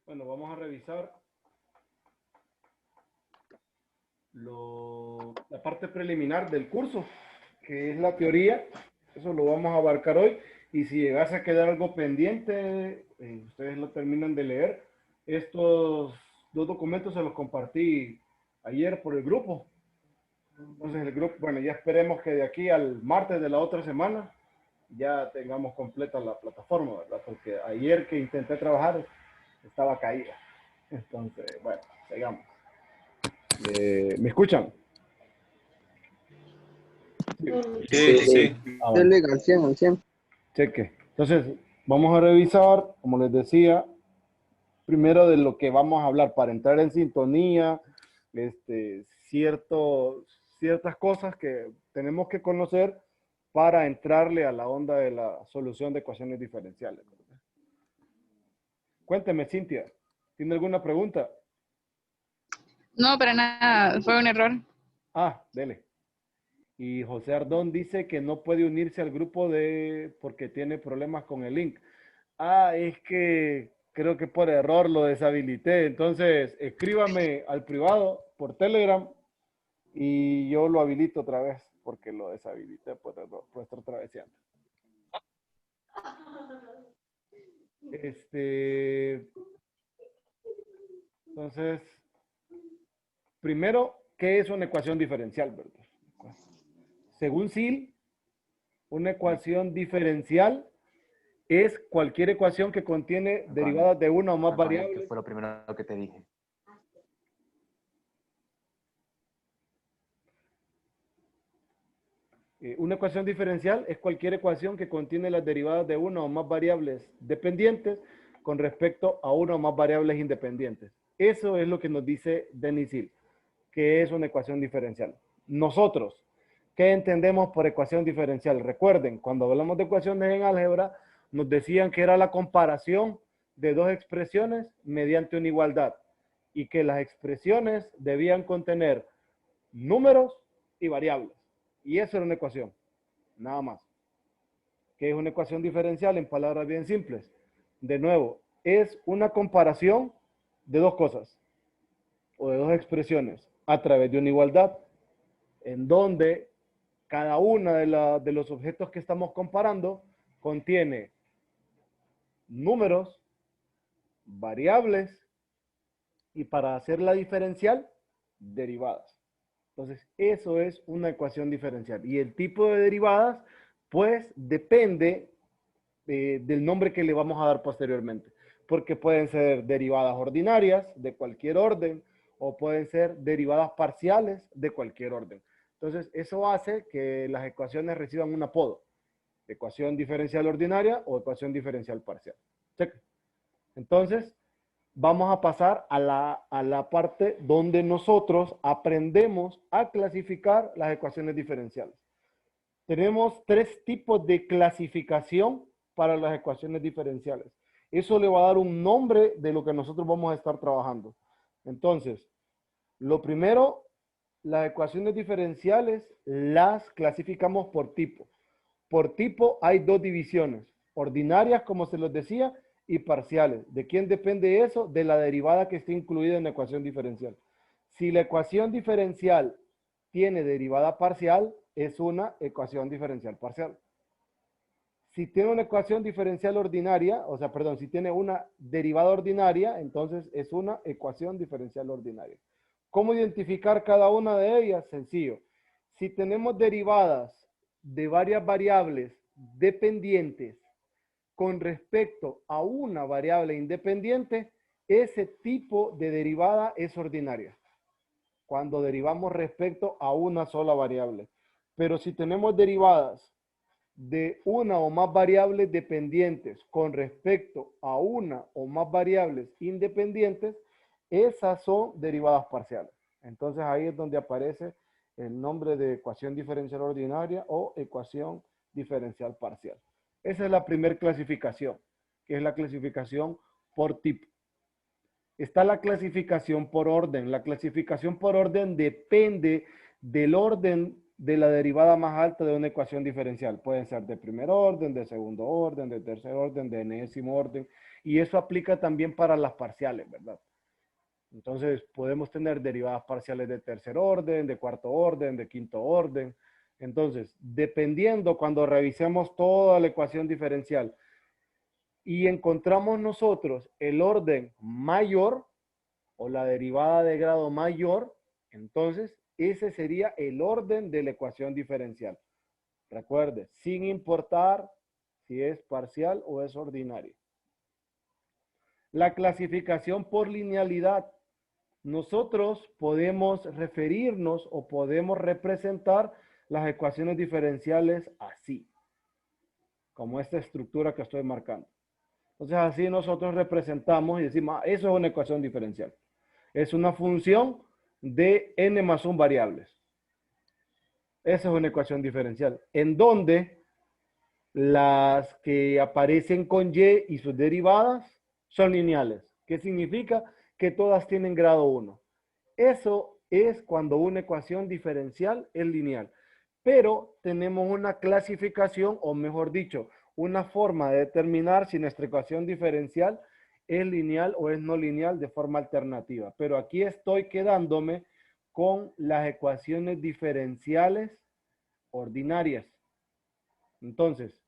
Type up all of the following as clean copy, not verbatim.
Bueno, vamos a revisar la parte preliminar del curso, que es la teoría. Eso lo vamos a abarcar hoy. Y si llegase a quedar algo pendiente, ustedes lo terminan de leer. Estos dos documentos se los compartí ayer por el grupo. Entonces el grupo, bueno, ya esperemos que de aquí al martes de la otra semana ya tengamos completa la plataforma, ¿verdad? Porque ayer que intenté trabajar estaba caída. Entonces, bueno, sigamos. ¿Me escuchan? Sí, sí. Ah, bueno. Al 100, al 100. Cheque. Entonces, vamos a revisar, como les decía, primero de lo que vamos a hablar para entrar en sintonía, ciertas cosas que tenemos que conocer para entrarle a la onda de la solución de ecuaciones diferenciales. Cuénteme, Cintia, ¿tiene alguna pregunta? No, para nada, fue un error. Ah, dele. Y José Ardón dice que no puede unirse al grupo porque tiene problemas con el link. Ah, es que creo que por error lo deshabilité. Entonces, escríbame al privado por Telegram y yo lo habilito otra vez porque lo deshabilité por estar traveseando. Entonces, primero, ¿qué es una ecuación diferencial, verdad? Según SIL, una ecuación diferencial es cualquier ecuación que contiene derivadas de una o más variables. ¿Qué fue lo primero que te dije? Una ecuación diferencial es cualquier ecuación que contiene las derivadas de una o más variables dependientes con respecto a una o más variables independientes. Eso es lo que nos dice Denis Hill, que es una ecuación diferencial. Nosotros, ¿qué entendemos por ecuación diferencial? Recuerden, cuando hablamos de ecuaciones en álgebra, nos decían que era la comparación de dos expresiones mediante una igualdad y que las expresiones debían contener números y variables. Y eso era una ecuación, nada más. ¿Qué es una ecuación diferencial? En palabras bien simples. De nuevo, es una comparación de dos cosas o de dos expresiones a través de una igualdad, en donde cada una de los objetos que estamos comparando contiene números, variables y para hacer la diferencial, derivadas. Entonces, eso es una ecuación diferencial. Y el tipo de derivadas, pues, depende del nombre que le vamos a dar posteriormente. Porque pueden ser derivadas ordinarias de cualquier orden o pueden ser derivadas parciales de cualquier orden. Entonces, eso hace que las ecuaciones reciban un apodo. Ecuación diferencial ordinaria o ecuación diferencial parcial. Cheque. Entonces, vamos a pasar a la parte donde nosotros aprendemos a clasificar las ecuaciones diferenciales. Tenemos tres tipos de clasificación para las ecuaciones diferenciales. Eso le va a dar un nombre de lo que nosotros vamos a estar trabajando. Entonces, lo primero, las ecuaciones diferenciales las clasificamos por tipo. Por tipo hay dos divisiones, ordinarias, como se los decía, y parciales. ¿De quién depende eso? De la derivada que esté incluida en la ecuación diferencial. Si la ecuación diferencial tiene derivada parcial, es una ecuación diferencial parcial. Si tiene una ecuación diferencial ordinaria, o sea, perdón, si tiene una derivada ordinaria, entonces es una ecuación diferencial ordinaria. ¿Cómo identificar cada una de ellas? Sencillo. Si tenemos derivadas de varias variables dependientes con respecto a una variable independiente, ese tipo de derivada es ordinaria. Cuando derivamos respecto a una sola variable. Pero si tenemos derivadas de una o más variables dependientes con respecto a una o más variables independientes, esas son derivadas parciales. Entonces ahí es donde aparece el nombre de ecuación diferencial ordinaria o ecuación diferencial parcial. Esa es la primera clasificación, que es la clasificación por tipo. está la clasificación por orden. La clasificación por orden depende del orden de la derivada más alta de una ecuación diferencial. Pueden ser de primer orden, de segundo orden, de tercer orden, de enésimo orden. Y eso aplica también para las parciales, ¿verdad? Entonces, podemos tener derivadas parciales de tercer orden, de cuarto orden, de quinto orden. Entonces, dependiendo cuando revisemos toda la ecuación diferencial y encontramos nosotros el orden mayor o la derivada de grado mayor, entonces ese sería el orden de la ecuación diferencial. Recuerde, sin importar si es parcial o es ordinaria. La clasificación por linealidad. Nosotros podemos referirnos o podemos representar las ecuaciones diferenciales así, como esta estructura que estoy marcando. Entonces así nosotros representamos y decimos, eso es una ecuación diferencial. Es una función de n más 1 variables. Esa es una ecuación diferencial, en donde las que aparecen con y y sus derivadas son lineales. ¿Qué significa? Que todas tienen grado 1. Eso es cuando una ecuación diferencial es lineal. Pero tenemos una clasificación, o mejor dicho, una forma de determinar si nuestra ecuación diferencial es lineal o es no lineal de forma alternativa. Pero aquí estoy quedándome con las ecuaciones diferenciales ordinarias. Entonces,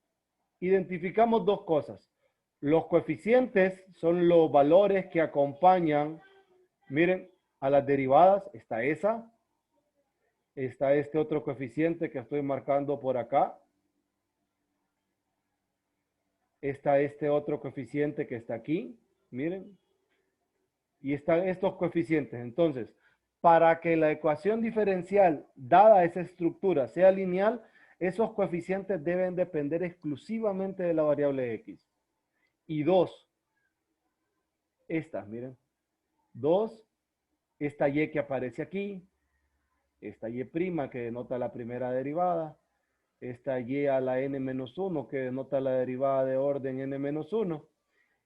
identificamos dos cosas. Los coeficientes son los valores que acompañan, miren, a las derivadas. Está esa, está este otro coeficiente que estoy marcando por acá, está este otro coeficiente que está aquí, miren, y están estos coeficientes. Entonces, para que la ecuación diferencial dada esa estructura sea lineal, esos coeficientes deben depender exclusivamente de la variable x. Y dos, estas, miren, dos, esta y que aparece aquí, esta y' que denota la primera derivada, esta y a la n-1 que denota la derivada de orden n-1,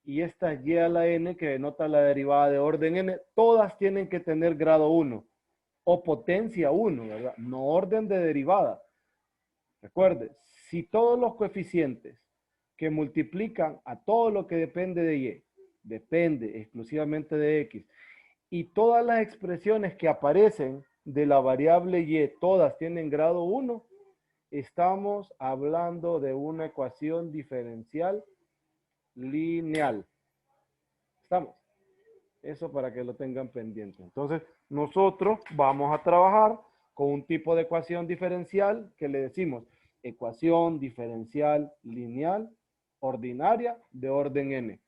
y esta y a la n que denota la derivada de orden n, todas tienen que tener grado 1 o potencia 1, ¿verdad? No orden de derivada. Recuerde, si todos los coeficientes que multiplican a todo lo que depende de y, depende exclusivamente de x, y todas las expresiones que aparecen de la variable y, todas tienen grado 1, estamos hablando de una ecuación diferencial lineal. ¿Estamos? Eso para que lo tengan pendiente. Entonces, nosotros vamos a trabajar con un tipo de ecuación diferencial que le decimos ecuación diferencial lineal ordinaria de orden n,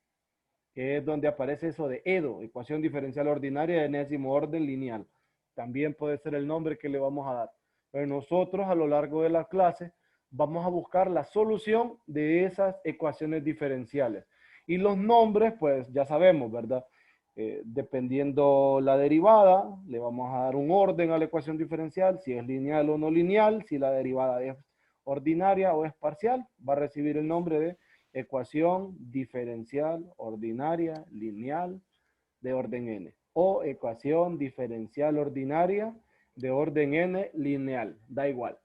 que es donde aparece eso de EDO, ecuación diferencial ordinaria de enésimo orden lineal. También puede ser el nombre que le vamos a dar. Pero nosotros a lo largo de la clase vamos a buscar la solución de esas ecuaciones diferenciales. Y los nombres, pues ya sabemos, ¿verdad? Dependiendo la derivada, le vamos a dar un orden a la ecuación diferencial, si es lineal o no lineal, si la derivada es ordinaria o es parcial, va a recibir el nombre de ecuación diferencial ordinaria lineal de orden n, o ecuación diferencial ordinaria de orden n lineal, da igual,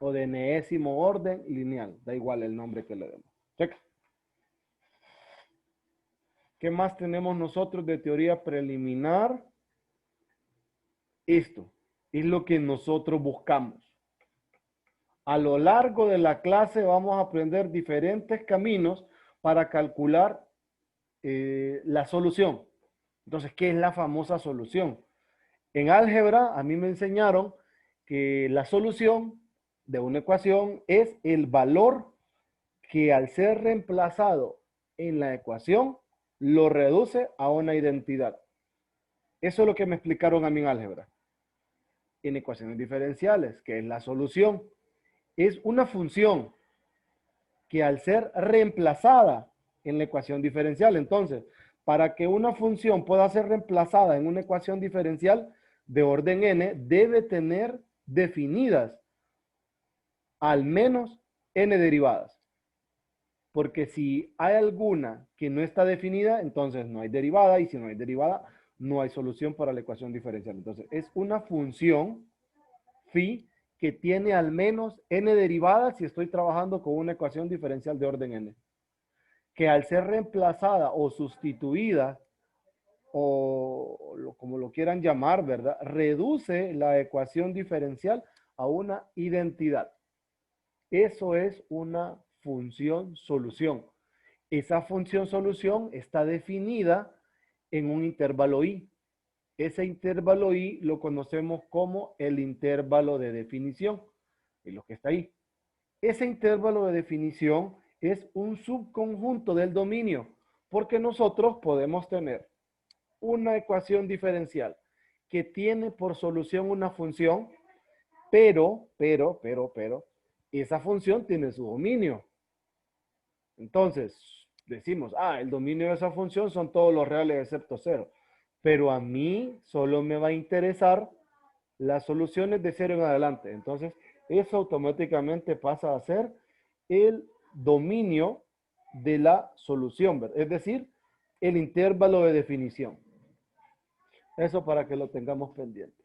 o de enésimo orden lineal, da igual el nombre que le demos. Checa. ¿Qué más tenemos nosotros de teoría preliminar? Esto es lo que nosotros buscamos. A lo largo de la clase vamos a aprender diferentes caminos para calcular la solución. Entonces, ¿qué es la famosa solución? En álgebra, a mí me enseñaron que la solución de una ecuación es el valor que al ser reemplazado en la ecuación lo reduce a una identidad. Eso es lo que me explicaron a mí en álgebra. En ecuaciones diferenciales, que es la solución, es una función que al ser reemplazada en la ecuación diferencial, entonces, para que una función pueda ser reemplazada en una ecuación diferencial de orden n, debe tener definidas al menos n derivadas. Porque si hay alguna que no está definida, entonces no hay derivada, y si no hay derivada, no hay solución para la ecuación diferencial. Entonces, es una función phi que tiene al menos n derivadas si estoy trabajando con una ecuación diferencial de orden n, que al ser reemplazada o sustituida, o como lo quieran llamar, ¿verdad? Reduce la ecuación diferencial a una identidad. Eso es una función solución. Esa función solución está definida en un intervalo i. Ese intervalo i lo conocemos como el intervalo de definición, es lo que está ahí. Ese intervalo de definición es un subconjunto del dominio, porque nosotros podemos tener una ecuación diferencial que tiene por solución una función, pero, esa función tiene su dominio. Entonces, decimos, el dominio de esa función son todos los reales excepto 0. Pero a mí solo me va a interesar las soluciones de 0 en adelante. Entonces, eso automáticamente pasa a ser el dominio de la solución, ¿verdad? Es decir, el intervalo de definición. Eso para que lo tengamos pendiente.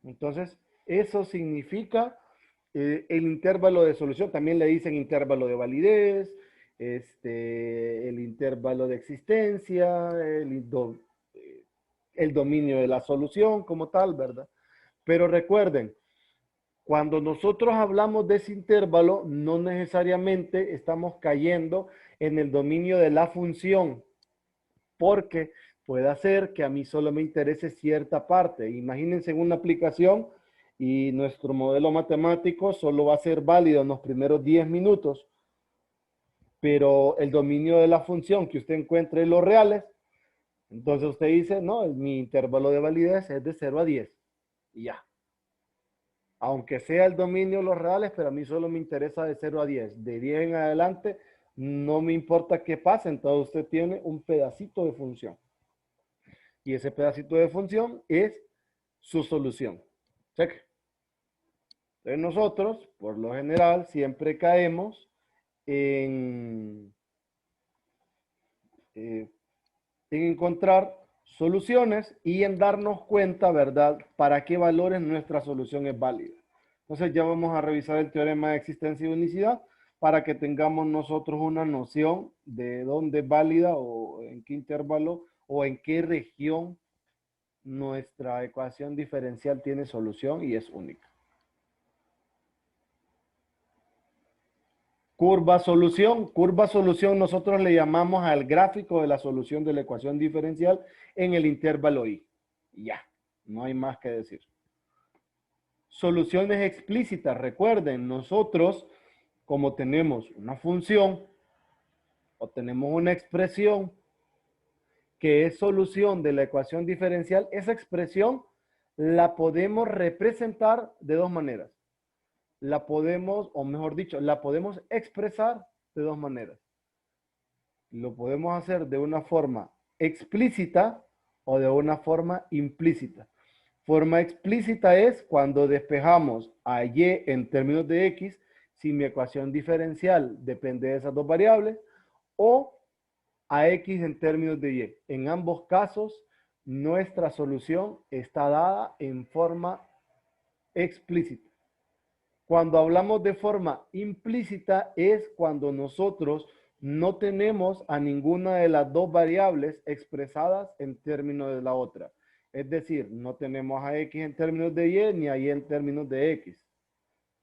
Entonces, eso significa el intervalo de solución. También le dicen intervalo de validez, el intervalo de existencia, el dominio de la solución como tal, ¿verdad? Pero recuerden, cuando nosotros hablamos de ese intervalo, no necesariamente estamos cayendo en el dominio de la función, porque puede ser que a mí solo me interese cierta parte. Imagínense en una aplicación y nuestro modelo matemático solo va a ser válido en los primeros 10 minutos, pero el dominio de la función que usted encuentre los reales, entonces usted dice, no, mi intervalo de validez es de 0 a 10. Y ya. Aunque sea el dominio de los reales, pero a mí solo me interesa de 0 a 10. De 10 en adelante, no me importa qué pase, entonces usted tiene un pedacito de función. Y ese pedacito de función es su solución. Cheque. Entonces nosotros, por lo general, siempre caemos en encontrar soluciones y en darnos cuenta, ¿verdad?, para qué valores nuestra solución es válida. Entonces ya vamos a revisar el teorema de existencia y unicidad para que tengamos nosotros una noción de dónde es válida o en qué intervalo o en qué región nuestra ecuación diferencial tiene solución y es única. Curva solución nosotros le llamamos al gráfico de la solución de la ecuación diferencial en el intervalo i. Ya, no hay más que decir. Soluciones explícitas, recuerden, nosotros como tenemos una función o tenemos una expresión que es solución de la ecuación diferencial, esa expresión la podemos representar de dos maneras. La podemos, o mejor dicho, la podemos expresar de dos maneras. Lo podemos hacer de una forma explícita o de una forma implícita. Forma explícita es cuando despejamos a y en términos de x si mi ecuación diferencial depende de esas dos variables, o a x en términos de y. En ambos casos, nuestra solución está dada en forma explícita. Cuando hablamos de forma implícita es cuando nosotros no tenemos a ninguna de las dos variables expresadas en términos de la otra. Es decir, no tenemos a x en términos de y ni a y en términos de x.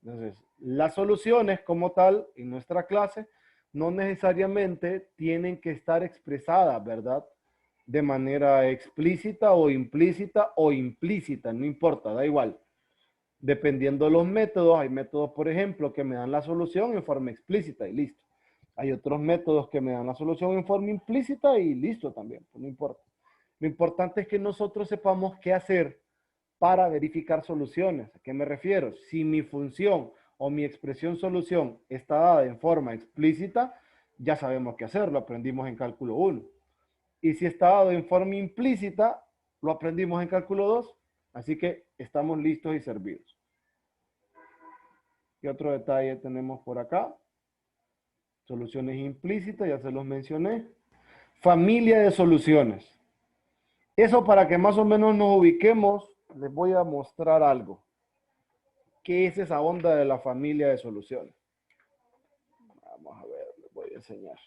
Entonces, las soluciones como tal en nuestra clase no necesariamente tienen que estar expresadas, ¿verdad? De manera explícita o implícita, no importa, da igual. Dependiendo de los métodos, hay métodos, por ejemplo, que me dan la solución en forma explícita y listo. Hay otros métodos que me dan la solución en forma implícita y listo también, pues no importa. Lo importante es que nosotros sepamos qué hacer para verificar soluciones. ¿A qué me refiero? Si mi función o mi expresión solución está dada en forma explícita, ya sabemos qué hacer, lo aprendimos en cálculo 1. Y si está dado en forma implícita, lo aprendimos en cálculo 2. Así que estamos listos y servidos. ¿Qué otro detalle tenemos por acá? Soluciones implícitas, ya se los mencioné. Familia de soluciones. Eso para que más o menos nos ubiquemos, les voy a mostrar algo. ¿Qué es esa onda de la familia de soluciones? Vamos a ver, les voy a enseñar.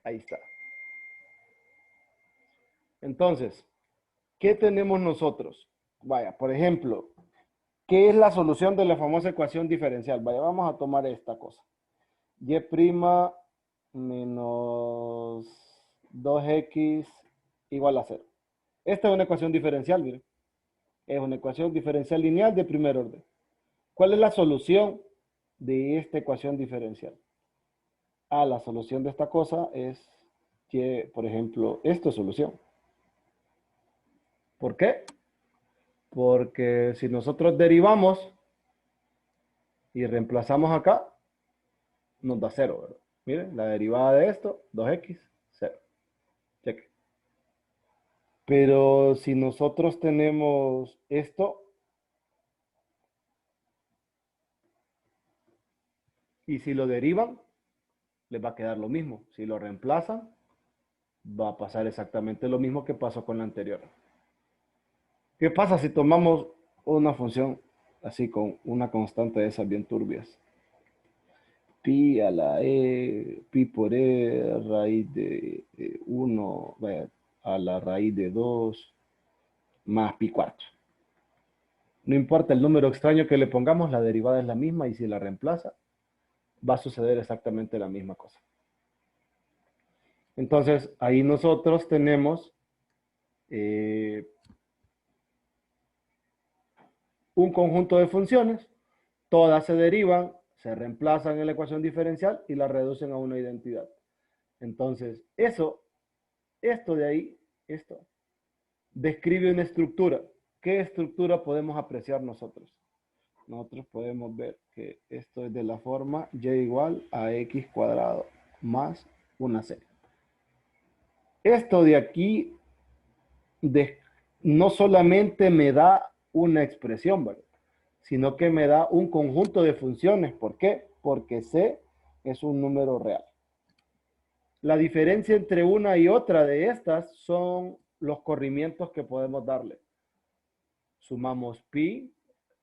Ahí está. Entonces, ¿qué tenemos nosotros? Vaya, por ejemplo, ¿qué es la solución de la famosa ecuación diferencial? Vaya, vamos a tomar esta cosa. Y' menos 2x igual a 0. Esta es una ecuación diferencial, miren. Es una ecuación diferencial lineal de primer orden. ¿Cuál es la solución de esta ecuación diferencial? La solución de esta cosa es que, por ejemplo, esto es solución. ¿Por qué? Porque si nosotros derivamos y reemplazamos acá, nos da 0, ¿verdad? Miren, la derivada de esto, 2x, 0. Cheque. Pero si nosotros tenemos esto y si lo derivan, les va a quedar lo mismo. Si lo reemplazan, va a pasar exactamente lo mismo que pasó con la anterior. ¿Qué pasa si tomamos una función así con una constante de esas bien turbias? Pi a la e, pi por e, raíz de 1, a la raíz de 2, más pi cuarto. No importa el número extraño que le pongamos, la derivada es la misma y si la reemplaza, va a suceder exactamente la misma cosa. Entonces, ahí nosotros tenemos un conjunto de funciones, todas se derivan, se reemplazan en la ecuación diferencial y la reducen a una identidad. Entonces, esto de ahí, esto, describe una estructura. ¿Qué estructura podemos apreciar nosotros? Nosotros podemos ver que esto es de la forma y igual a x cuadrado más una c. Esto de aquí no solamente me da una expresión, ¿verdad? Sino que me da un conjunto de funciones. ¿Por qué? Porque c es un número real. La diferencia entre una y otra de estas son los corrimientos que podemos darle. Sumamos pi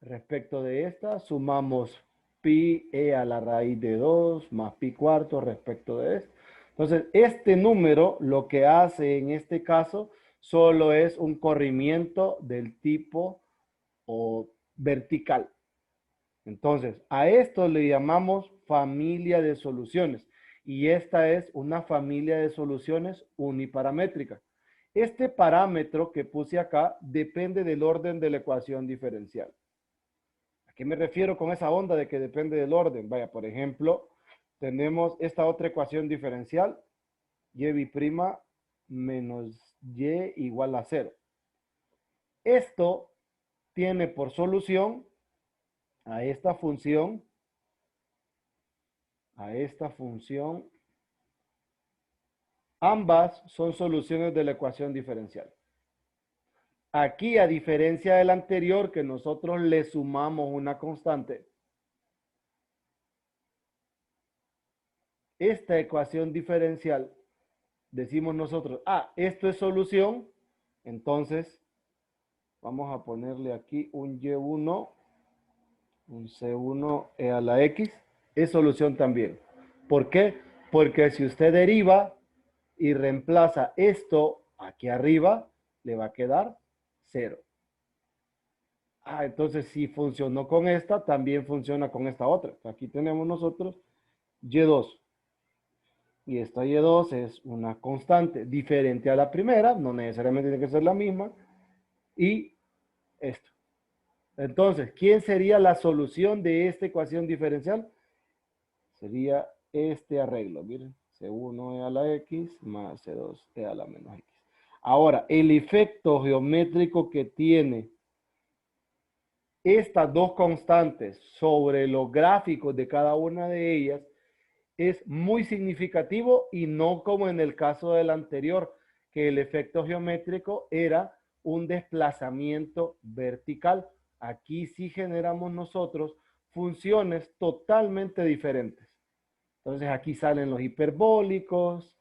respecto de esta, sumamos pi e a la raíz de 2 más pi cuarto respecto de esto. Entonces, este número lo que hace en este caso solo es un corrimiento del tipo o vertical. Entonces, a esto le llamamos familia de soluciones y esta es una familia de soluciones uniparamétricas. Este parámetro que puse acá depende del orden de la ecuación diferencial. ¿A qué me refiero con esa onda de que depende del orden? Vaya, por ejemplo, tenemos esta otra ecuación diferencial, y' menos y igual a 0. Esto tiene por solución a esta función, ambas son soluciones de la ecuación diferencial. Aquí, a diferencia del anterior, que nosotros le sumamos una constante, esta ecuación diferencial, decimos nosotros, esto es solución, entonces vamos a ponerle aquí un y1, un c1 e a la x, es solución también. ¿Por qué? Porque si usted deriva y reemplaza esto aquí arriba, le va a quedar 0. Entonces si funcionó con esta, también funciona con esta otra. Aquí tenemos nosotros y2. Y esta y2 es una constante diferente a la primera, no necesariamente tiene que ser la misma. Y esto. Entonces, ¿quién sería la solución de esta ecuación diferencial? Sería este arreglo, miren. C1 e a la x más C2 e a la menos x. Ahora, el efecto geométrico que tiene estas dos constantes sobre los gráficos de cada una de ellas es muy significativo y no como en el caso del anterior, que el efecto geométrico era un desplazamiento vertical. Aquí sí generamos nosotros funciones totalmente diferentes. Entonces aquí salen los hiperbólicos,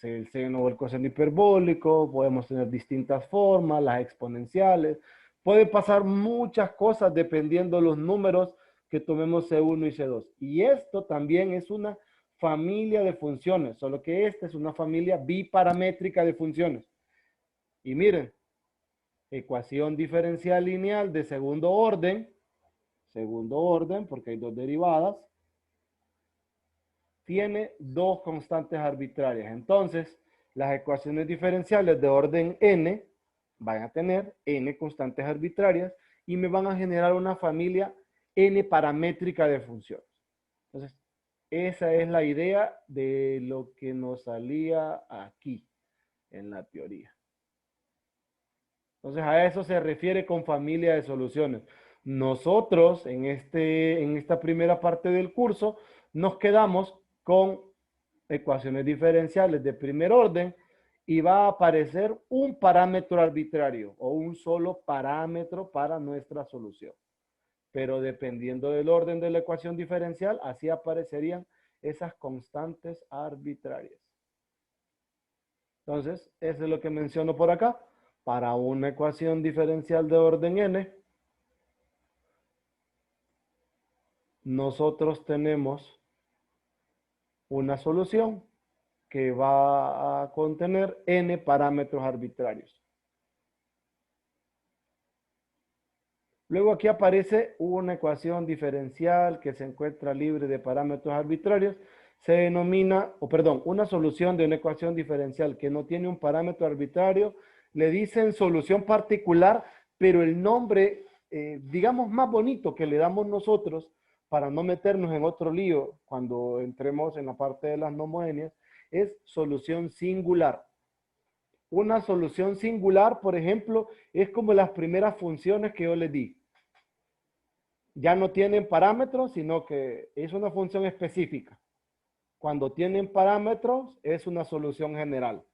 el seno o el coseno hiperbólico, podemos tener distintas formas, las exponenciales. Puede pasar muchas cosas dependiendo de los números que tomemos C1 y C2. Y esto también es una familia de funciones, solo que esta es una familia biparamétrica de funciones. Y miren, ecuación diferencial lineal de segundo orden, porque hay dos derivadas, tiene dos constantes arbitrarias. Entonces, las ecuaciones diferenciales de orden n van a tener n constantes arbitrarias y me van a generar una familia n paramétrica de funciones. Entonces, esa es la idea de lo que nos salía aquí en la teoría. Entonces, a eso se refiere con familia de soluciones. Nosotros, en esta primera parte del curso, nos quedamos con ecuaciones diferenciales de primer orden y va a aparecer un parámetro arbitrario o un solo parámetro para nuestra solución. Pero dependiendo del orden de la ecuación diferencial, así aparecerían esas constantes arbitrarias. Entonces, eso es lo que menciono por acá. Para una ecuación diferencial de orden n, nosotros tenemos una solución que va a contener n parámetros arbitrarios. Luego aquí aparece una ecuación diferencial que se encuentra libre de parámetros arbitrarios. Se denomina, una solución de una ecuación diferencial que no tiene un parámetro arbitrario. Le dicen solución particular, pero el nombre, digamos, más bonito que le damos nosotros para no meternos en otro lío cuando entremos en la parte de las no homogéneas, es solución singular. Una solución singular, por ejemplo, es como las primeras funciones que yo les di. Ya no tienen parámetros, sino que es una función específica. Cuando tienen parámetros, es una solución general.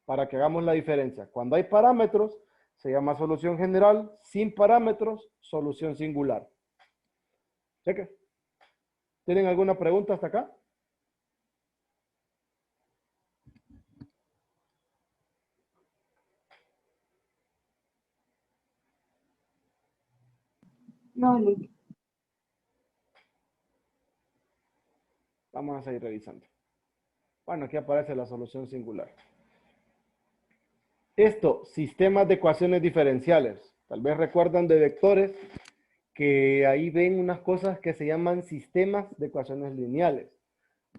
Para que hagamos la diferencia. Cuando hay parámetros, se llama solución general. Sin parámetros, solución singular. ¿Cheque? ¿Tienen alguna pregunta hasta acá? No, no. Vamos a seguir revisando. Bueno, aquí aparece la solución singular. Esto, sistemas de ecuaciones diferenciales. Tal vez recuerdan de vectores que ahí ven unas cosas que se llaman sistemas de ecuaciones lineales.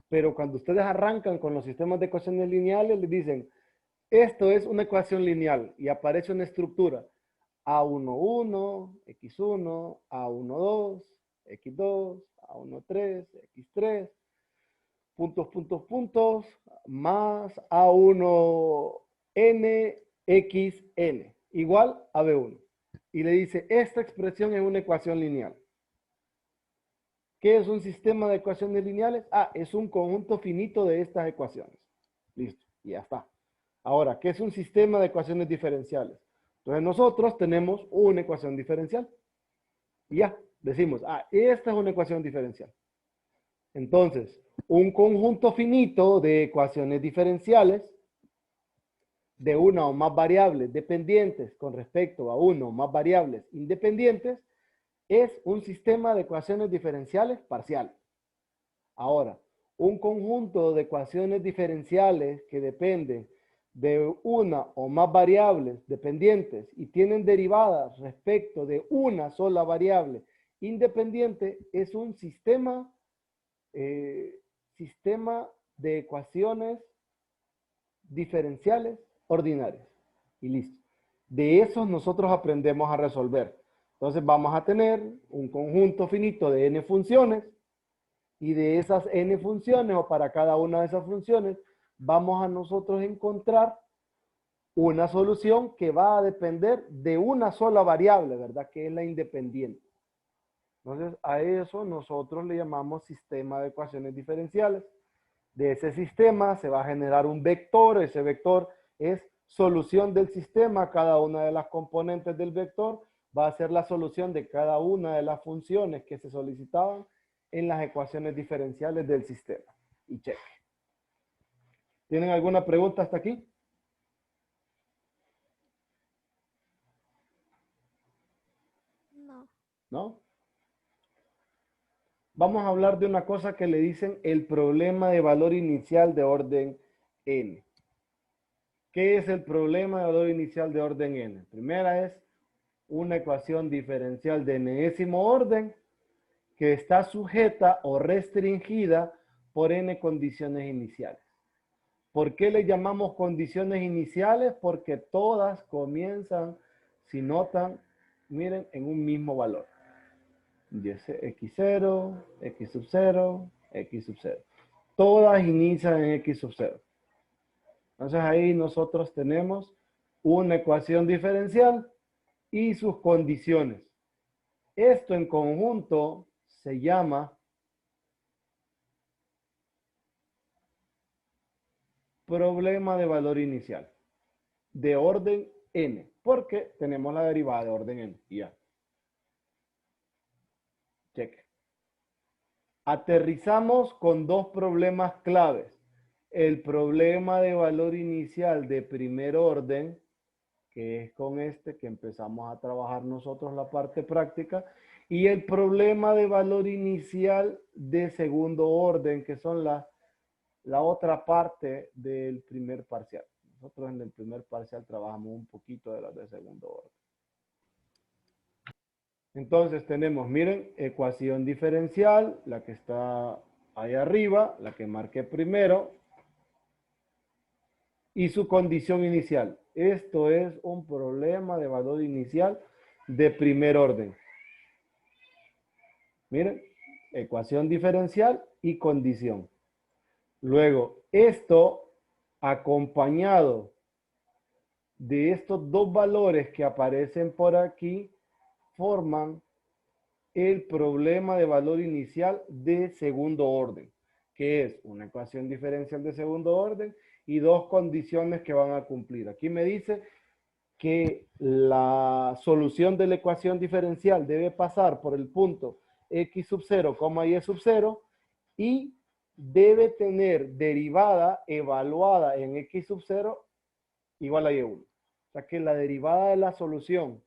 Pero cuando ustedes arrancan con los sistemas de ecuaciones lineales, les dicen, esto es una ecuación lineal y aparece una estructura. A11, X1, A12, X2, A13, X3, puntos, puntos, puntos, más A1N, XN, igual a B1. Y le dice, esta expresión es una ecuación lineal. ¿Qué es un sistema de ecuaciones lineales? Ah, es un conjunto finito de estas ecuaciones. Listo, y ya está. Ahora, ¿qué es un sistema de ecuaciones diferenciales? Entonces nosotros tenemos una ecuación diferencial. Y ya, decimos, ah, esta es una ecuación diferencial. Entonces, un conjunto finito de ecuaciones diferenciales de una o más variables dependientes con respecto a una o más variables independientes es un sistema de ecuaciones diferenciales parcial. Ahora, un conjunto de ecuaciones diferenciales que dependen de una o más variables dependientes y tienen derivadas respecto de una sola variable independiente es un sistema de ecuaciones diferenciales ordinarias. Y listo. De esos nosotros aprendemos a resolver. Entonces vamos a tener un conjunto finito de n funciones y de esas n funciones o para cada una de esas funciones vamos a nosotros encontrar una solución que va a depender de una sola variable, ¿verdad? Que es la independiente. Entonces, a eso nosotros le llamamos sistema de ecuaciones diferenciales. De ese sistema se va a generar un vector. Ese vector es solución del sistema. Cada una de las componentes del vector va a ser la solución de cada una de las funciones que se solicitaban en las ecuaciones diferenciales del sistema. Y cheque. ¿Tienen alguna pregunta hasta aquí? No. ¿No? Vamos a hablar de una cosa que le dicen el problema de valor inicial de orden n. ¿Qué es el problema de valor inicial de orden n? Primera es una ecuación diferencial de enésimo orden que está sujeta o restringida por n condiciones iniciales. ¿Por qué le llamamos condiciones iniciales? Porque todas comienzan, si notan, miren, en un mismo valor. X0, X sub 0, X sub 0. Todas inician en X sub 0. Entonces ahí nosotros tenemos una ecuación diferencial y sus condiciones. Esto en conjunto se llama problema de valor inicial de orden n, porque tenemos la derivada de orden n. Ya. Cheque. Aterrizamos con dos problemas claves. El problema de valor inicial de primer orden, que es con este que empezamos a trabajar nosotros la parte práctica, y el problema de valor inicial de segundo orden, que son la otra parte del primer parcial. Nosotros en el primer parcial trabajamos un poquito de las de segundo orden. Entonces tenemos, miren, ecuación diferencial, la que está ahí arriba, la que marqué primero, y su condición inicial. Esto es un problema de valor inicial de primer orden. Miren, ecuación diferencial y condición. Luego, esto acompañado de estos dos valores que aparecen por aquí, forman el problema de valor inicial de segundo orden, que es una ecuación diferencial de segundo orden y dos condiciones que van a cumplir. Aquí me dice que la solución de la ecuación diferencial debe pasar por el punto x sub 0, y sub 0 y debe tener derivada evaluada en x sub 0 igual a y1. O sea que la derivada de la solución,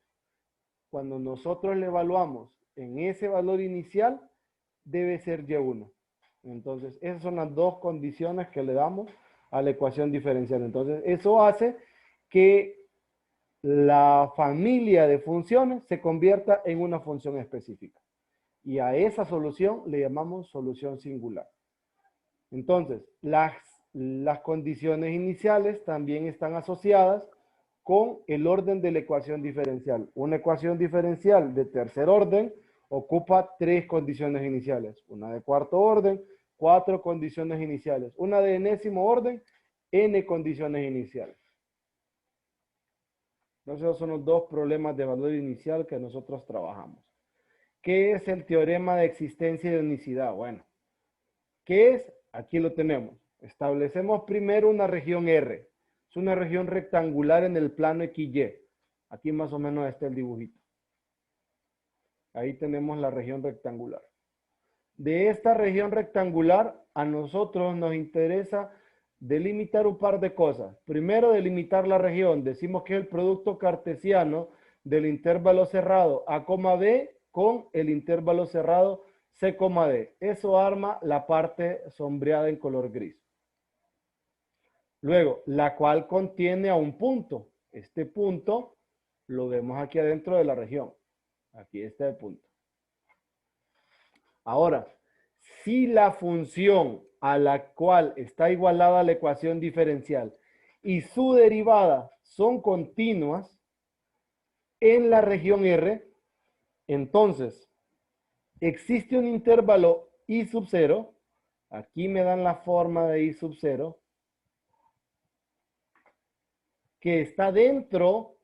cuando nosotros le evaluamos en ese valor inicial, debe ser y1. Entonces, esas son las dos condiciones que le damos a la ecuación diferencial. Entonces, eso hace que la familia de funciones se convierta en una función específica. Y a esa solución le llamamos solución singular. Entonces, las condiciones iniciales también están asociadas con el orden de la ecuación diferencial. Una ecuación diferencial de tercer orden ocupa tres condiciones iniciales. Una de cuarto orden, 4 condiciones iniciales. Una de enésimo orden, n condiciones iniciales. Entonces, esos son los dos problemas de valor inicial que nosotros trabajamos. ¿Qué es el teorema de existencia de unicidad? Bueno, ¿qué es? Aquí lo tenemos. Establecemos primero una región R. Es una región rectangular en el plano XY. Aquí más o menos está el dibujito. Ahí tenemos la región rectangular. De esta región rectangular, a nosotros nos interesa delimitar un par de cosas. Primero, delimitar la región. Decimos que es el producto cartesiano del intervalo cerrado A, B con el intervalo cerrado C, D. Eso arma la parte sombreada en color gris. Luego, la cual contiene a un punto. Este punto lo vemos aquí adentro de la región. Aquí está el punto. Ahora, si la función a la cual está igualada la ecuación diferencial y su derivada son continuas en la región R, entonces existe un intervalo I sub 0. Aquí me dan la forma de I sub 0, que está dentro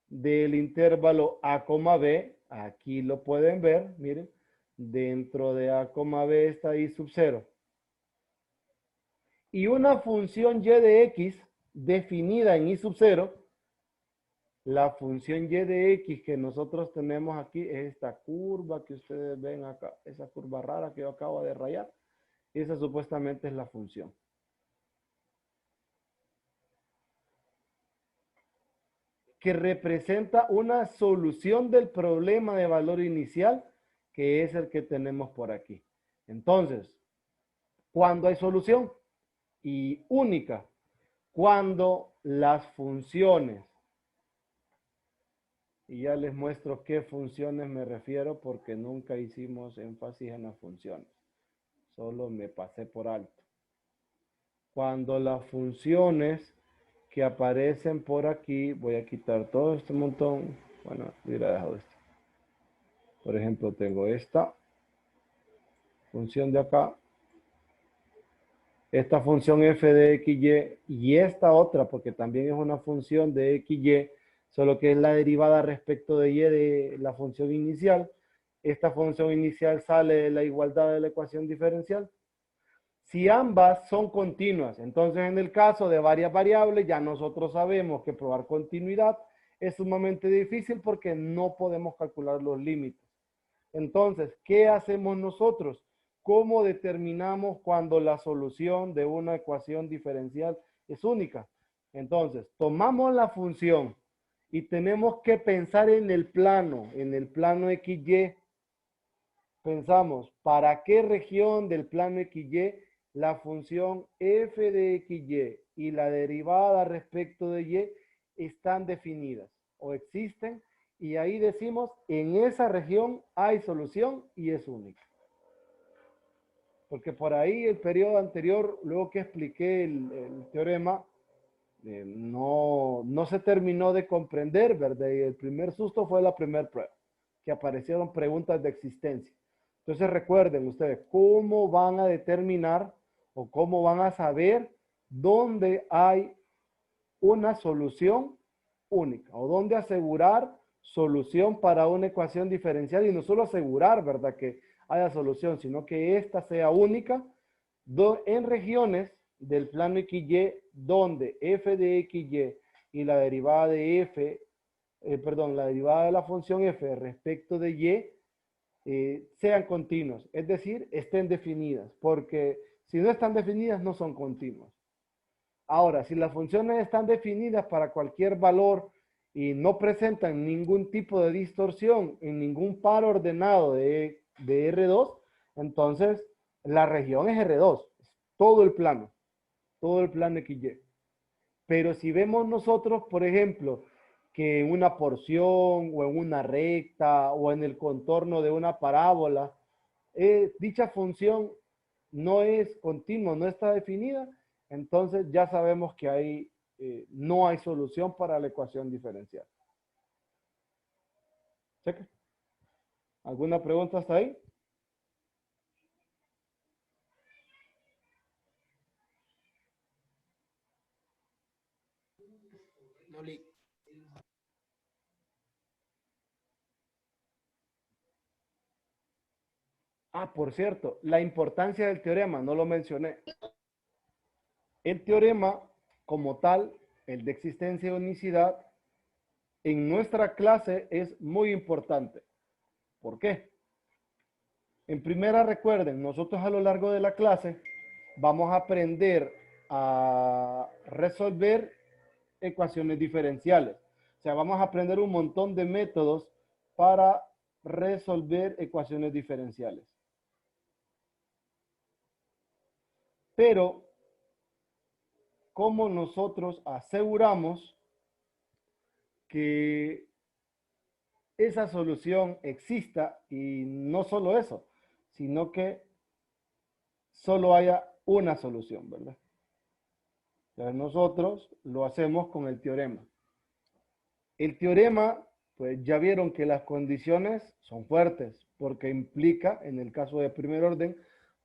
del intervalo A, B. Aquí lo pueden ver, miren. Dentro de A, B está I sub 0. Y una función y de x definida en I sub 0. La función y de x que nosotros tenemos aquí es esta curva que ustedes ven acá. Esa curva rara que yo acabo de rayar. Esa supuestamente es la función. Que representa una solución del problema de valor inicial, que es el que tenemos por aquí. Entonces, ¿cuándo hay solución? Y única, cuando las funciones, y ya les muestro qué funciones me refiero porque nunca hicimos énfasis en las funciones, solo me pasé por alto. Cuando las funciones que aparecen por aquí, voy a quitar todo este montón, bueno, hubiera dejado esto. Por ejemplo, tengo esta función de acá, esta función f de xy y esta otra, porque también es una función de xy, solo que es la derivada respecto de y de la función inicial. Esta función inicial sale de la igualdad de la ecuación diferencial. Si ambas son continuas, entonces en el caso de varias variables, ya nosotros sabemos que probar continuidad es sumamente difícil porque no podemos calcular los límites. Entonces, ¿qué hacemos nosotros? ¿Cómo determinamos cuando la solución de una ecuación diferencial es única? Entonces, tomamos la función y tenemos que pensar en el plano XY. Pensamos, ¿para qué región del plano XY la función f de xy y la derivada respecto de y están definidas o existen? Y ahí decimos, en esa región hay solución y es única. Porque por ahí el periodo anterior, luego que expliqué el teorema, no se terminó de comprender, ¿verdad? Y el primer susto fue la primera prueba, que aparecieron preguntas de existencia. Entonces recuerden ustedes, ¿cómo van a determinar o cómo van a saber dónde hay una solución única o dónde asegurar solución para una ecuación diferencial? Y no solo asegurar, ¿verdad?, que haya solución, sino que ésta sea única en regiones del plano XY donde f de XY y la derivada de la derivada de la función f respecto de y sean continuos, es decir, estén definidas, porque si no están definidas no son continuas. Ahora, si las funciones están definidas para cualquier valor y no presentan ningún tipo de distorsión en ningún par ordenado de R2, entonces la región es R2, todo el plano XY. Pero si vemos nosotros, por ejemplo, que en una porción o en una recta o en el contorno de una parábola, dicha función no es continua, no está definida, entonces ya sabemos que ahí no hay solución para la ecuación diferencial. ¿Cheque? ¿Alguna pregunta hasta ahí? Ah, por cierto, la importancia del teorema, no lo mencioné. El teorema, como tal, el de existencia de unicidad, en nuestra clase es muy importante. ¿Por qué? En primera, recuerden, nosotros a lo largo de la clase vamos a aprender a resolver ecuaciones diferenciales. O sea, vamos a aprender un montón de métodos para resolver ecuaciones diferenciales. Pero, ¿cómo nosotros aseguramos que esa solución exista? Y no solo eso, sino que solo haya una solución, ¿verdad? Entonces nosotros lo hacemos con el teorema. El teorema, pues ya vieron que las condiciones son fuertes, porque implica, en el caso de primer orden,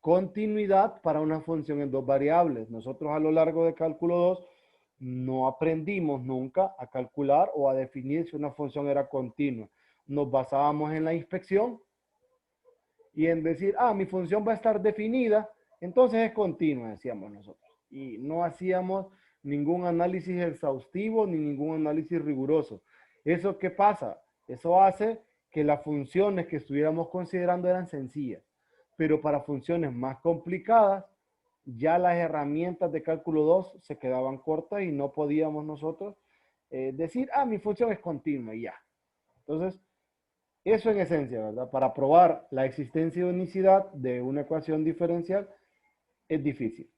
continuidad para una función en dos variables. Nosotros a lo largo de cálculo 2 no aprendimos nunca a calcular o a definir si una función era continua. Nos basábamos en la inspección y en decir, ah, mi función va a estar definida, entonces es continua, decíamos nosotros. Y no hacíamos ningún análisis exhaustivo ni ningún análisis riguroso. ¿Eso qué pasa? Eso hace que las funciones que estuviéramos considerando eran sencillas, pero para funciones más complicadas, ya las herramientas de cálculo 2 se quedaban cortas y no podíamos nosotros decir, ah, mi función es continua y ya. Entonces, eso en esencia, ¿verdad? Para probar la existencia de unicidad de una ecuación diferencial es difícil.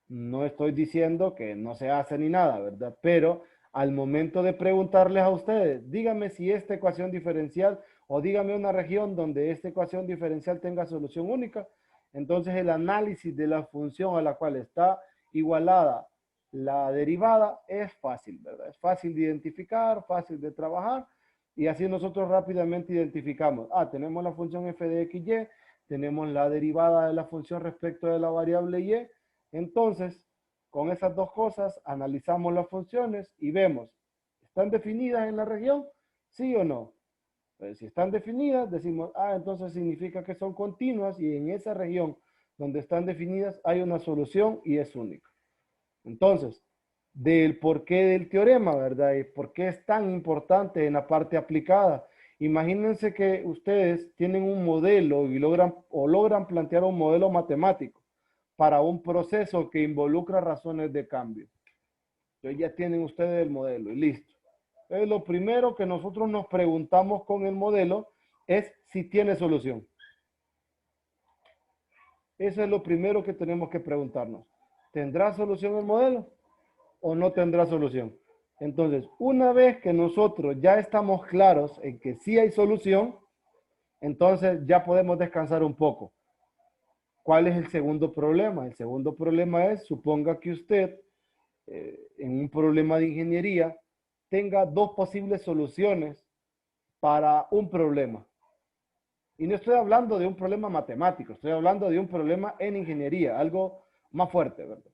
No estoy diciendo que no se hace ni nada, ¿verdad? Pero al momento de preguntarles a ustedes, dígame si esta ecuación diferencial o dígame una región donde esta ecuación diferencial tenga solución única, entonces el análisis de la función a la cual está igualada la derivada es fácil, ¿verdad? Es fácil de identificar, fácil de trabajar y así nosotros rápidamente identificamos, ah, tenemos la función f de x, y, tenemos la derivada de la función respecto de la variable y, entonces, con esas dos cosas, analizamos las funciones y vemos, ¿están definidas en la región? ¿Sí o no? Pues, si están definidas, decimos, ah, entonces significa que son continuas y en esa región donde están definidas hay una solución y es única. Entonces, del porqué del teorema, ¿verdad? Y por qué es tan importante en la parte aplicada. Imagínense que ustedes tienen un modelo y logran plantear un modelo matemático para un proceso que involucra razones de cambio. Entonces ya tienen ustedes el modelo y listo. Entonces lo primero que nosotros nos preguntamos con el modelo es si tiene solución. Eso es lo primero que tenemos que preguntarnos. ¿Tendrá solución el modelo o no tendrá solución? Entonces, una vez que nosotros ya estamos claros en que sí hay solución, entonces ya podemos descansar un poco. ¿Cuál es el segundo problema? El segundo problema es, suponga que usted, en un problema de ingeniería, tenga dos posibles soluciones para un problema. Y no estoy hablando de un problema matemático, estoy hablando de un problema en ingeniería, algo más fuerte, ¿verdad?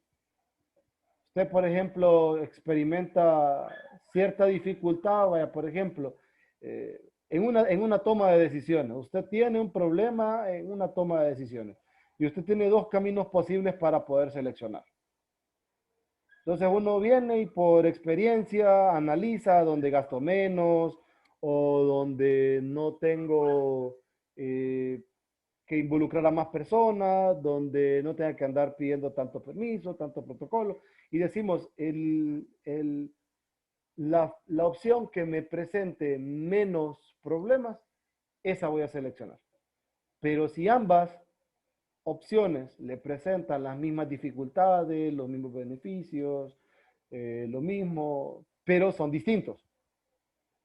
Usted, por ejemplo, experimenta cierta dificultad, vaya, por ejemplo, en una toma de decisiones. Usted tiene un problema en una toma de decisiones y usted tiene dos caminos posibles para poder seleccionar. Entonces uno viene y por experiencia analiza donde gasto menos o donde no tengo que involucrar a más personas, donde no tenga que andar pidiendo tanto permiso, tanto protocolo. Y decimos, la opción que me presente menos problemas, esa voy a seleccionar. Pero si ambas opciones le presentan las mismas dificultades, los mismos beneficios, lo mismo, pero son distintos.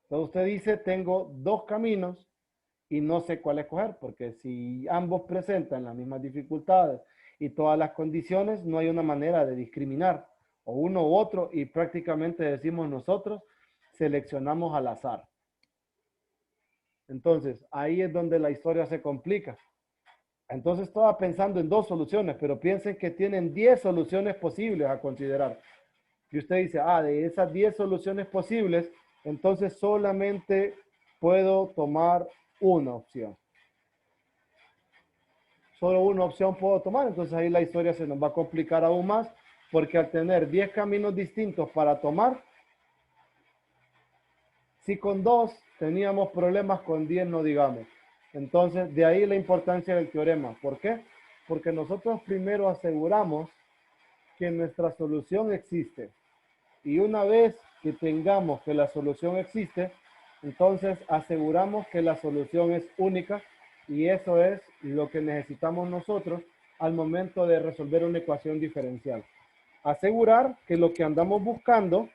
Entonces usted dice, tengo dos caminos y no sé cuál escoger, porque si ambos presentan las mismas dificultades y todas las condiciones, no hay una manera de discriminar o uno u otro y prácticamente decimos nosotros, seleccionamos al azar. Entonces, ahí es donde la historia se complica. Entonces estaba pensando en dos soluciones, pero piensen que tienen 10 soluciones posibles a considerar. Y usted dice, ah, de esas 10 soluciones posibles, entonces solamente puedo tomar una opción. Solo una opción puedo tomar, entonces ahí la historia se nos va a complicar aún más, porque al tener 10 caminos distintos para tomar, si con 2 teníamos problemas, con 10 no digamos. Entonces, de ahí la importancia del teorema. ¿Por qué? Porque nosotros primero aseguramos que nuestra solución existe. Y una vez que tengamos que la solución existe, entonces aseguramos que la solución es única y eso es lo que necesitamos nosotros al momento de resolver una ecuación diferencial. Asegurar que lo que andamos buscando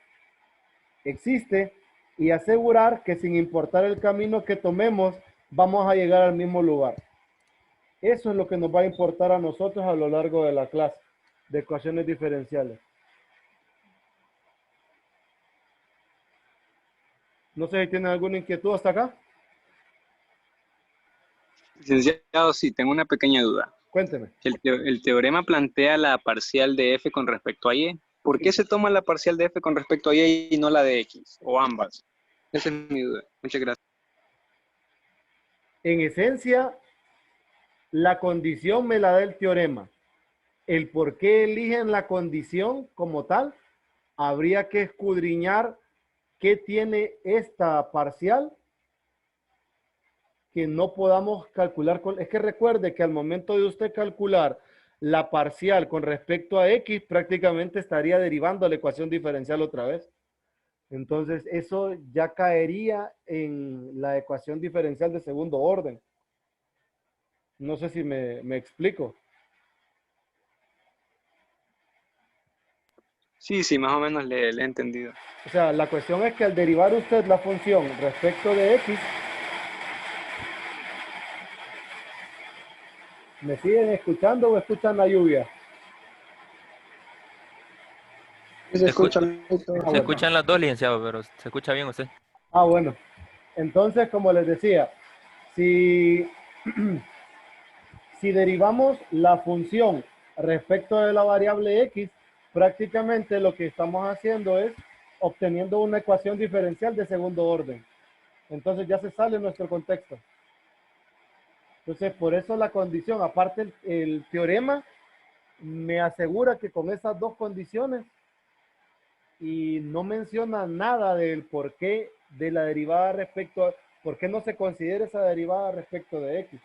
existe y asegurar que sin importar el camino que tomemos, vamos a llegar al mismo lugar. Eso es lo que nos va a importar a nosotros a lo largo de la clase de ecuaciones diferenciales. No sé si tienen alguna inquietud hasta acá. Licenciado, sí, tengo una pequeña duda. Cuénteme. El teorema plantea la parcial de f con respecto a y. ¿Por qué se toma la parcial de f con respecto a y y no la de x? O ambas. Esa es mi duda. Muchas gracias. En esencia, la condición me la da el teorema. El por qué eligen la condición como tal, habría que escudriñar qué tiene esta parcial que no podamos calcular con... Es que recuerde que al momento de usted calcular la parcial con respecto a x, prácticamente estaría derivando la ecuación diferencial otra vez. Entonces, eso ya caería en la ecuación diferencial de segundo orden. No sé si me explico. Sí, sí, más o menos le he entendido. O sea, la cuestión es que al derivar usted la función respecto de x, ¿me siguen escuchando o escuchan la lluvia? Se escucha, Ah, se bueno. escuchan las dos, licenciado, pero se escucha bien usted. Ah, bueno. Entonces, como les decía, si, si derivamos la función respecto de la variable x, prácticamente lo que estamos haciendo es obteniendo una ecuación diferencial de segundo orden. Entonces ya se sale nuestro contexto. Entonces, por eso la condición, aparte el teorema, me asegura que con esas dos condiciones y no menciona nada del por qué de la derivada respecto a, por qué no se considera esa derivada respecto de x.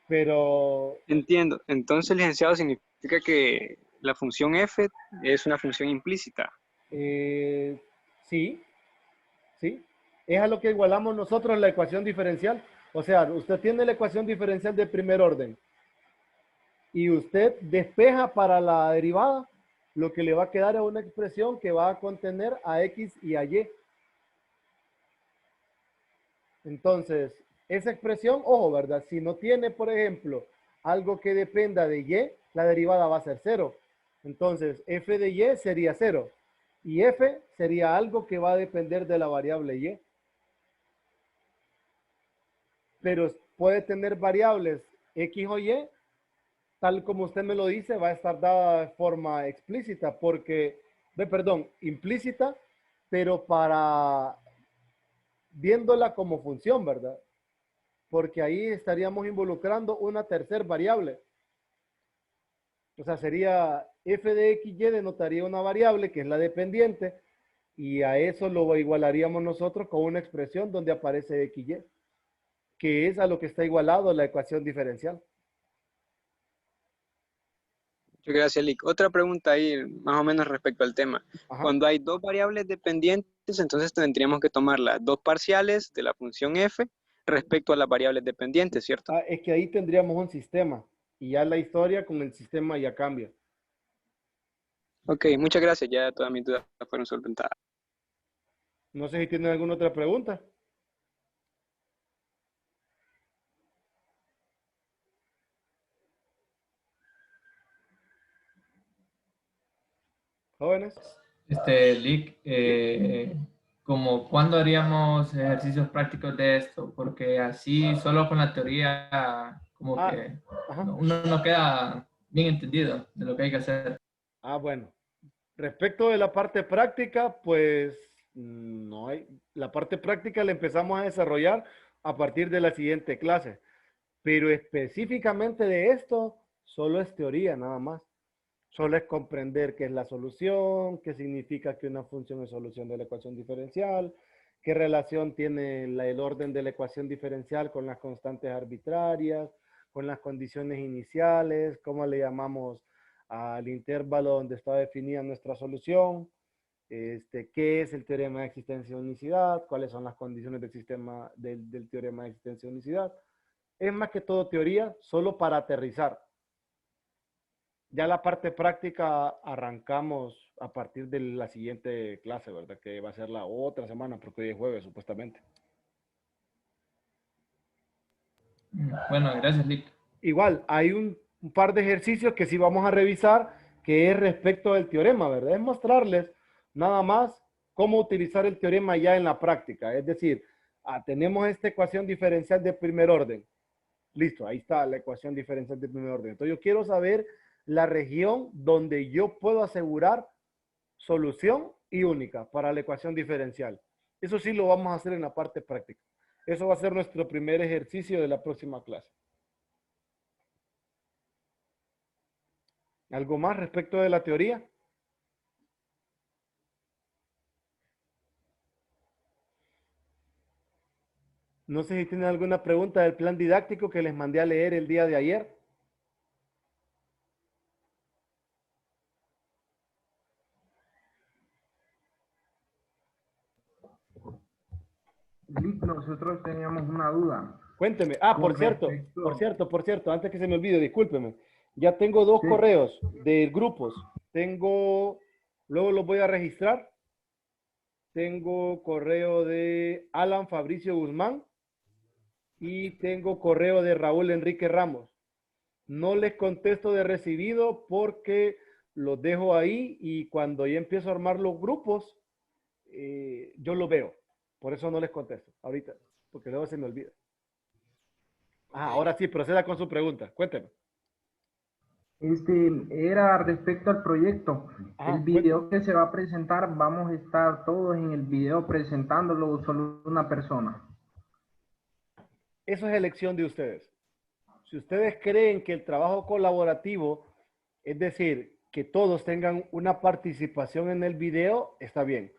Pero... Entiendo. Entonces, licenciado, significa que la función f es una función implícita. Sí, sí. Es a lo que igualamos nosotros la ecuación diferencial. O sea, usted tiene la ecuación diferencial de primer orden y usted despeja para la derivada, lo que le va a quedar es una expresión que va a contener a x y a y. Entonces, esa expresión, ojo, ¿verdad? Si no tiene, por ejemplo, algo que dependa de y, la derivada va a ser 0. Entonces, f de y sería 0. Y f sería algo que va a depender de la variable y. Pero puede tener variables x o y, tal como usted me lo dice, va a estar dada de forma explícita, porque, perdón, implícita, pero para viéndola como función, ¿verdad? Porque ahí estaríamos involucrando una tercera variable. O sea, sería f de x, y denotaría una variable que es la dependiente, y a eso lo igualaríamos nosotros con una expresión donde aparece x, y, que es a lo que está igualado la ecuación diferencial. Muchas gracias, Lick. Otra pregunta ahí, más o menos respecto al tema. Ajá. Cuando hay dos variables dependientes, entonces tendríamos que tomar las dos parciales de la función f respecto a las variables dependientes, ¿cierto? Es que ahí tendríamos un sistema, y ya la historia con el sistema ya cambia. Ok, muchas gracias. Ya todas mis dudas fueron solventadas. No sé si tienen alguna otra pregunta. Jóvenes. Lick, como cuándo haríamos ejercicios prácticos de esto, porque así solo con la teoría como que Ajá. uno no queda bien entendido de lo que hay que hacer. Bueno. Respecto de la parte práctica, pues no hay. La parte práctica la empezamos a desarrollar a partir de la siguiente clase. Pero específicamente de esto, solo es teoría nada más. Solo es comprender qué es la solución, qué significa que una función es solución de la ecuación diferencial, qué relación tiene el orden de la ecuación diferencial con las constantes arbitrarias, con las condiciones iniciales, cómo le llamamos al intervalo donde está definida nuestra solución, qué es el teorema de existencia de unicidad, cuáles son las condiciones del sistema del teorema de existencia de unicidad. Es más que todo teoría, solo para aterrizar. Ya la parte práctica arrancamos a partir de la siguiente clase, ¿verdad? Que va a ser la otra semana, porque hoy es jueves, supuestamente. Bueno, gracias, Lick. Igual, hay un par de ejercicios que sí vamos a revisar, que es respecto del teorema, ¿verdad? Es mostrarles nada más cómo utilizar el teorema ya en la práctica. Es decir, tenemos esta ecuación diferencial de primer orden. Listo, ahí está la ecuación diferencial de primer orden. Entonces yo quiero saber la región donde yo puedo asegurar solución y única para la ecuación diferencial. Eso sí lo vamos a hacer en la parte práctica. Eso va a ser nuestro primer ejercicio de la próxima clase. ¿Algo más respecto de la teoría? No sé si tienen alguna pregunta del plan didáctico que les mandé a leer el día de ayer. Nosotros teníamos una duda. Cuénteme. Ah, por cierto, antes que se me olvide, discúlpeme. Ya tengo dos correos de grupos. Luego los voy a registrar. Tengo correo de Alan Fabricio Guzmán y tengo correo de Raúl Enrique Ramos. No les contesto de recibido porque los dejo ahí y cuando ya empiezo a armar los grupos, yo lo veo. Por eso no les contesto ahorita, porque luego se me olvida. Ah, ahora sí, proceda con su pregunta. Cuénteme. Era respecto al proyecto. Ajá, El video que se va a presentar, vamos a estar todos en el video presentándolo o solo una persona. Eso es elección de ustedes. Si ustedes creen que el trabajo colaborativo, es decir, que todos tengan una participación en el video, está bien.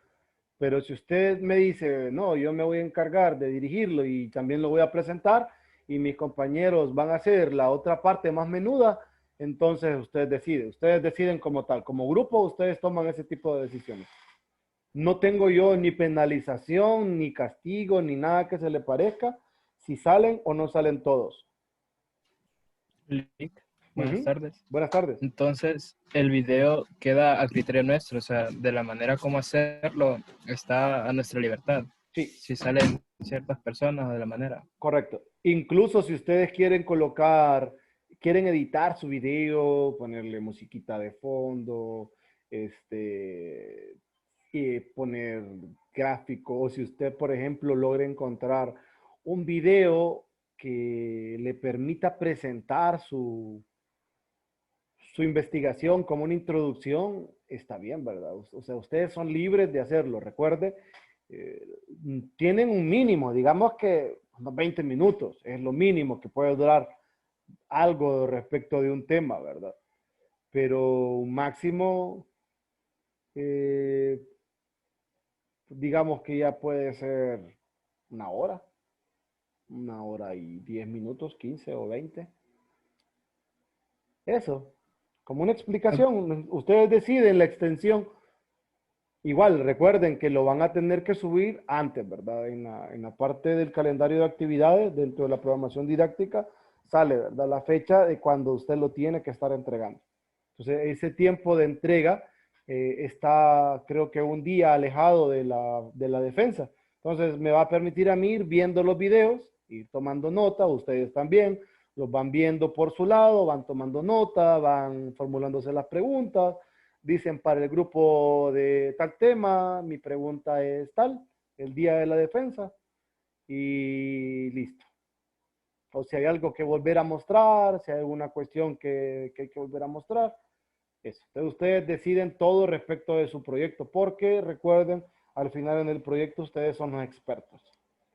Pero si usted me dice, no, yo me voy a encargar de dirigirlo y también lo voy a presentar y mis compañeros van a hacer la otra parte más menuda, entonces ustedes deciden como tal, como grupo ustedes toman ese tipo de decisiones. No tengo yo ni penalización, ni castigo, ni nada que se le parezca, si salen o no salen todos. Lick, buenas tardes. Buenas tardes. Entonces, el video queda a criterio nuestro, o sea, de la manera como hacerlo está a nuestra libertad. Sí. Si salen ciertas personas o de la manera. Correcto. Incluso si ustedes quieren quieren editar su video, ponerle musiquita de fondo, y poner gráfico, o si usted, por ejemplo, logra encontrar un video que le permita presentar su investigación como una introducción, está bien, ¿verdad? O sea, ustedes son libres de hacerlo. Recuerde, tienen un mínimo, digamos que unos 20 minutos, es lo mínimo que puede durar algo respecto de un tema, ¿verdad? Pero un máximo, digamos que ya puede ser una hora y 10 minutos, 15 o 20. Eso, como una explicación. Ustedes deciden la extensión. Igual, recuerden que lo van a tener que subir antes, ¿verdad? En la parte del calendario de actividades, dentro de la programación didáctica, sale, ¿verdad? La fecha de cuando usted lo tiene que estar entregando. Entonces, ese tiempo de entrega está, creo que un día alejado de la defensa. Entonces, me va a permitir a mí ir viendo los videos, ir tomando nota, ustedes también, los van viendo por su lado, van tomando nota, van formulándose las preguntas, dicen para el grupo de tal tema, mi pregunta es tal, el día de la defensa, y listo. O si hay algo que volver a mostrar, si hay alguna cuestión que hay que volver a mostrar, eso. Entonces ustedes deciden todo respecto de su proyecto, porque recuerden, al final en el proyecto ustedes son los expertos.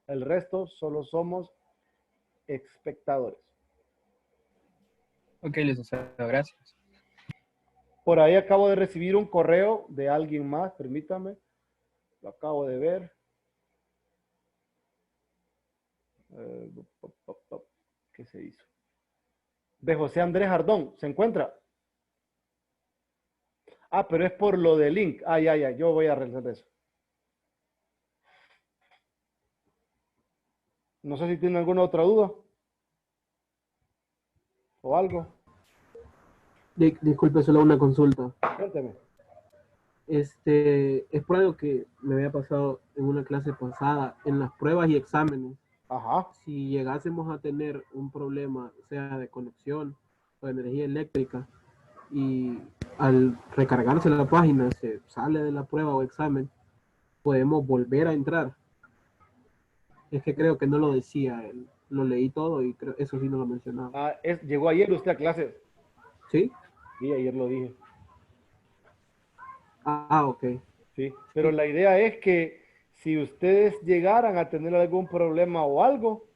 El resto solo somos espectadores. Ok, licenciado, gracias. Por ahí acabo de recibir un correo de alguien más, permítame. Lo acabo de ver. ¿Qué se hizo? De José Andrés Ardón, ¿se encuentra? Ah, pero es por lo del link. Ah, ya, yo voy a realizar eso. No sé si tiene alguna otra duda. ¿O algo? Disculpe, solo una consulta. Cuénteme. Es por algo que me había pasado en una clase pasada, en las pruebas y exámenes. Ajá. Si llegásemos a tener un problema, sea de conexión o de energía eléctrica, y al recargarse la página se sale de la prueba o examen, podemos volver a entrar. Es que creo que no lo decía él. Lo leí todo y creo eso sí no lo mencionaba. Ah, llegó ayer usted a clases. ¿Sí? Sí, ayer lo dije. Ok. Sí, pero la idea es que si ustedes llegaran a tener algún problema o algo,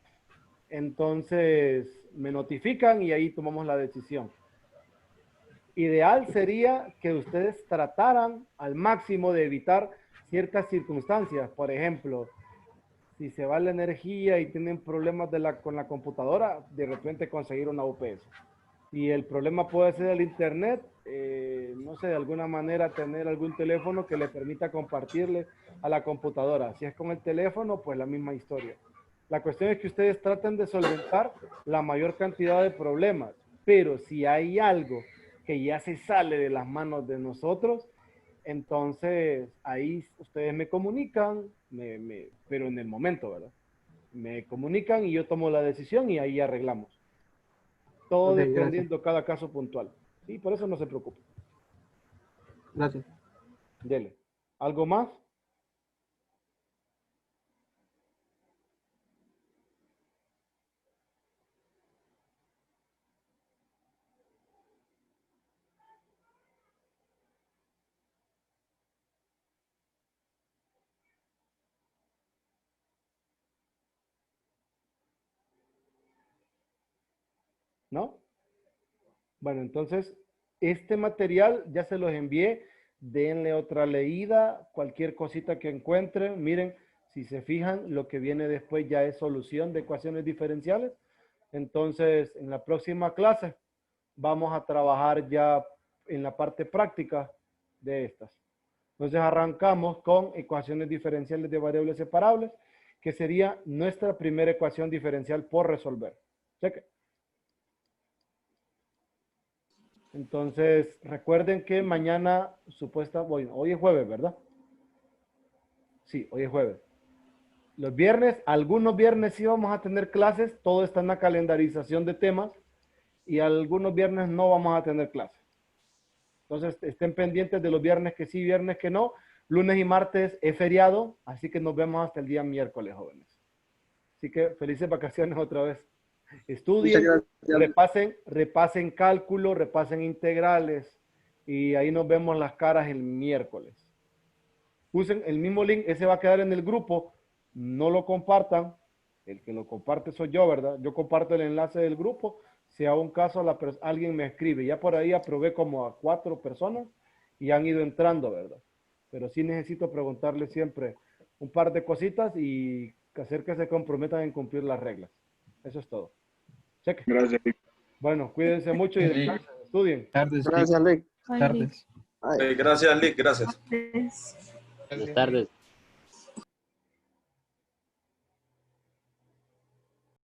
entonces me notifican y ahí tomamos la decisión. Ideal sería que ustedes trataran al máximo de evitar ciertas circunstancias. Por ejemplo, si se va la energía y tienen problemas con la computadora, de repente conseguir una UPS. Y el problema puede ser el internet, no sé, de alguna manera tener algún teléfono que le permita compartirle a la computadora. Si es con el teléfono, pues la misma historia. La cuestión es que ustedes traten de solventar la mayor cantidad de problemas, pero si hay algo que ya se sale de las manos de nosotros, entonces ahí ustedes me comunican, pero en el momento, ¿verdad? Me comunican y yo tomo la decisión y ahí arreglamos. Todo Ok, dependiendo cada caso puntual. Sí, por eso no se preocupe. Gracias. Dele. ¿Algo más? ¿No? Bueno, entonces, este material ya se los envié. Denle otra leída. Cualquier cosita que encuentren. Miren, si se fijan, lo que viene después ya es solución de ecuaciones diferenciales. Entonces, en la próxima clase vamos a trabajar ya en la parte práctica de estas. Entonces, arrancamos con ecuaciones diferenciales de variables separables, que sería nuestra primera ecuación diferencial por resolver. Cheque. Entonces, recuerden que mañana, bueno, hoy es jueves, ¿verdad? Sí, hoy es jueves. Los viernes, algunos viernes sí vamos a tener clases, todo está en la calendarización de temas, y algunos viernes no vamos a tener clases. Entonces, estén pendientes de los viernes que sí, viernes que no. Lunes y martes es feriado, así que nos vemos hasta el día miércoles, jóvenes. Así que felices vacaciones otra vez. Estudien, repasen cálculo, repasen integrales y ahí nos vemos las caras el miércoles. Usen el mismo link, ese va a quedar en el grupo, no lo compartan, el que lo comparte soy yo, ¿verdad? Yo comparto el enlace del grupo, si a un caso alguien me escribe, ya por ahí aprobé como a 4 personas y han ido entrando, ¿verdad? Pero sí necesito preguntarles siempre un par de cositas y hacer que se comprometan en cumplir las reglas. Eso es todo. Cheque. Gracias. Bueno, cuídense mucho y descansen, estudien. Tardes. Gracias, Lick. Tardes. Gracias, Lick. Gracias. Gracias. Buenas tardes.